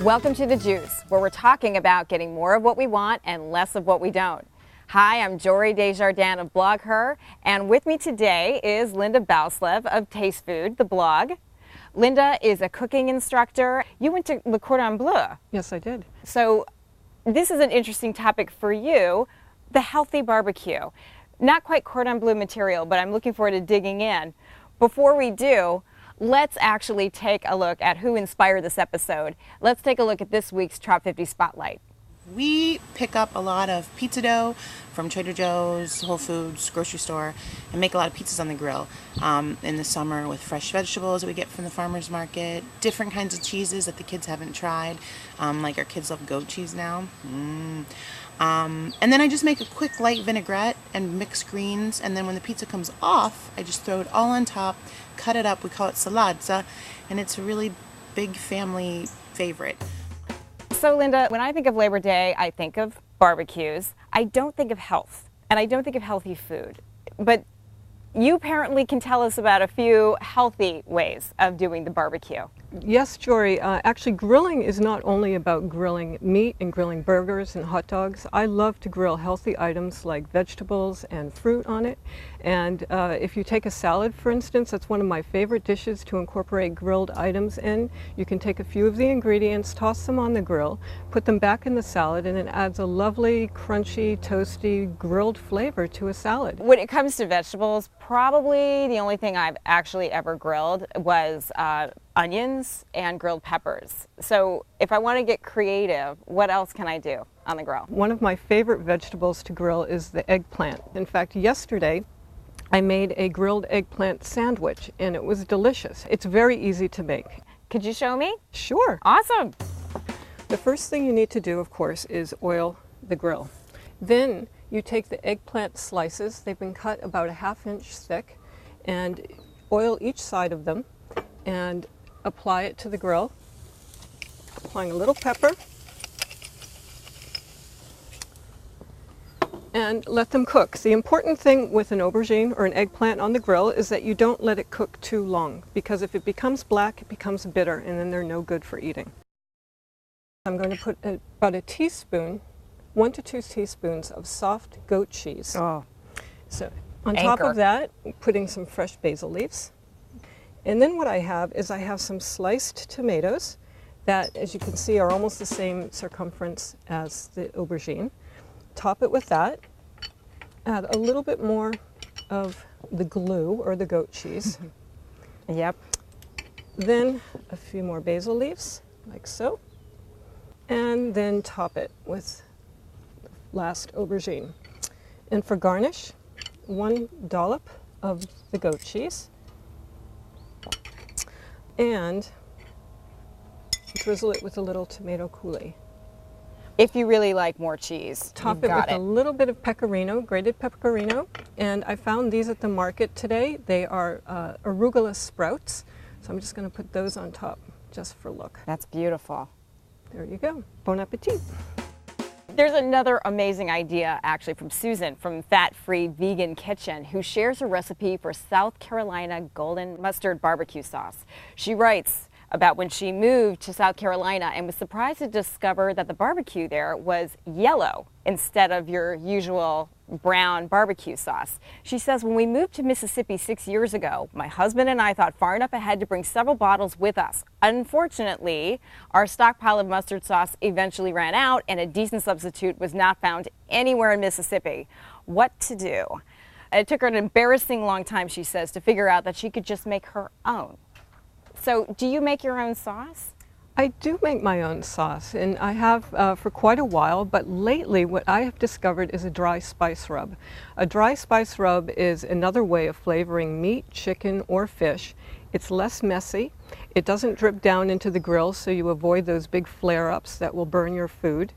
Welcome to The Juice, where we're talking about getting more of what we want and less of what we don't. Hi, I'm Jory Desjardins of Blog Her, and with me today is Linda Bouslev of Taste Food, the blog. Linda is a cooking instructor. You went to Le Cordon Bleu. Yes, I did. So this is an interesting topic for you, the healthy barbecue. Not quite cordon bleu material, but I'm looking forward to digging in. Before we do, let's actually take a look at who inspired this episode. Let's take a look at this week's Trop 50 Spotlight. We pick up a lot of pizza dough from Trader Joe's, Whole Foods, grocery store, and make a lot of pizzas on the grill in the summer with fresh vegetables that we get from the farmer's market, different kinds of cheeses that the kids haven't tried, like our kids love goat cheese now. And then I just make a quick light vinaigrette and mix greens, and then when the pizza comes off, I just throw it all on top, cut it up, we call it saladza, and it's a really big family favorite. So Linda, when I think of Labor Day, I think of barbecues. I don't think of health, and I don't think of healthy food. But you apparently can tell us about a few healthy ways of doing the barbecue. Yes, Jory. Actually, grilling is not only about grilling meat and grilling burgers and hot dogs. I love to grill healthy items like vegetables and fruit on it. And if you take a salad, for instance, that's one of my favorite dishes to incorporate grilled items in. You can take a few of the ingredients, toss them on the grill, put them back in the salad, and it adds a lovely, crunchy, toasty, grilled flavor to a salad. When it comes to vegetables, probably the only thing I've actually ever grilled was onions and grilled peppers. So if I want to get creative, what else can I do on the grill? One of my favorite vegetables to grill is the eggplant. In fact, yesterday I made a grilled eggplant sandwich and it was delicious. It's very easy to make. Could you show me? Sure. Awesome. The first thing you need to do, of course, is oil the grill. Then you take the eggplant slices, they've been cut about a ½ inch thick, and oil each side of them and apply it to the grill, applying a little pepper, and let them cook. The important thing with an aubergine or an eggplant on the grill is that you don't let it cook too long, because if it becomes black, it becomes bitter, and then they're no good for eating. I'm going to put about a teaspoon, 1 to 2 teaspoons of soft goat cheese. Oh. So on top of that, putting some fresh basil leaves. And then what I have is I have some sliced tomatoes that, as you can see, are almost the same circumference as the aubergine. Top it with that. Add a little bit more of the glue or the goat cheese. Yep. Then a few more basil leaves, like so. And then top it with the last aubergine. And for garnish, 1 dollop of the goat cheese. And drizzle it with a little tomato coulis. If you really like more cheese, Top it with a little bit of pecorino, grated pecorino. And I found these at the market today. They are arugula sprouts. So I'm just going to put those on top just for look. That's beautiful. There you go. Bon appetit. There's another amazing idea actually from Susan from Fat Free Vegan Kitchen, who shares a recipe for South Carolina golden mustard barbecue sauce. She writes about when she moved to South Carolina and was surprised to discover that the barbecue there was yellow instead of your usual brown barbecue sauce. She says, when we moved to Mississippi 6 years ago, my husband and I thought far enough ahead to bring several bottles with us. Unfortunately, our stockpile of mustard sauce eventually ran out and a decent substitute was not found anywhere in Mississippi. What to do? It took her an embarrassing long time, she says, to figure out that she could just make her own. So do you make your own sauce? I do make my own sauce, and I have for quite a while, but lately what I have discovered is a dry spice rub. A dry spice rub is another way of flavoring meat, chicken, or fish. It's less messy. It doesn't drip down into the grill, so you avoid those big flare-ups that will burn your food.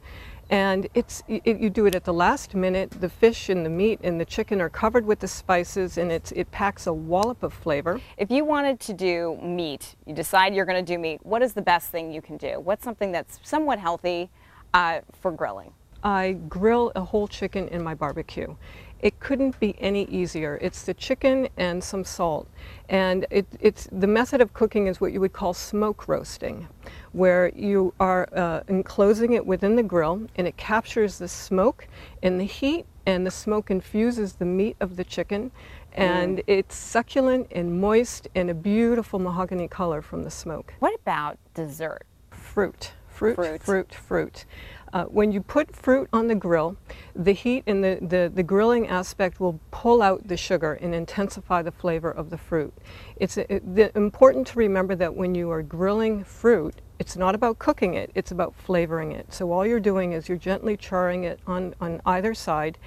And you do it at the last minute. The fish and the meat and the chicken are covered with the spices, and it packs a wallop of flavor. If you wanted to do meat, you decide you're going to do meat, what is the best thing you can do? What's something that's somewhat healthy for grilling? I grill a whole chicken in my barbecue. It couldn't be any easier. It's the chicken and some salt. And it's the method of cooking is what you would call smoke roasting, where you are enclosing it within the grill, and it captures the smoke and the heat, and the smoke infuses the meat of the chicken, and it's succulent and moist and a beautiful mahogany color from the smoke. What about dessert? Fruit. When you put fruit on the grill, the heat and the grilling aspect will pull out the sugar and intensify the flavor of the fruit. It's important to remember that when you are grilling fruit, it's not about cooking it, it's about flavoring it. So all you're doing is you're gently charring it on either side,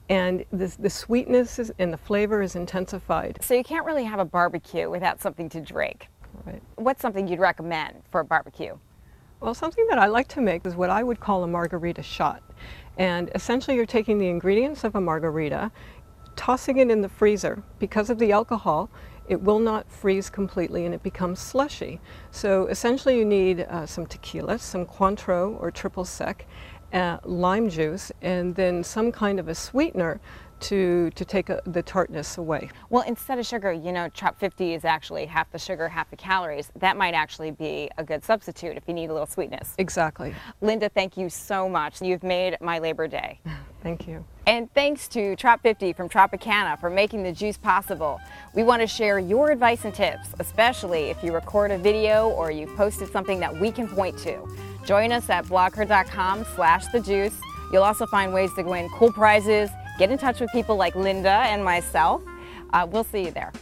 and the sweetness and the flavor is intensified. So you can't really have a barbecue without something to drink. Right. What's something you'd recommend for a barbecue? Well, something that I like to make is what I would call a margarita shot. And essentially you're taking the ingredients of a margarita, tossing it in the freezer. Because of the alcohol, it will not freeze completely and it becomes slushy. So essentially you need some tequila, some Cointreau or triple sec, lime juice, and then some kind of a sweetener to take the tartness away. Well, instead of sugar, you know, Trop 50 is actually half the sugar, half the calories. That might actually be a good substitute if you need a little sweetness. Exactly. Linda, thank you so much. You've made my Labor Day. Thank you. And thanks to Trop 50 from Tropicana for making the juice possible. We want to share your advice and tips, especially if you record a video or you've posted something that we can point to. Join us at blogger.com/thejuice. You'll also find ways to win cool prizes, get in touch with people like Linda and myself. We'll see you there.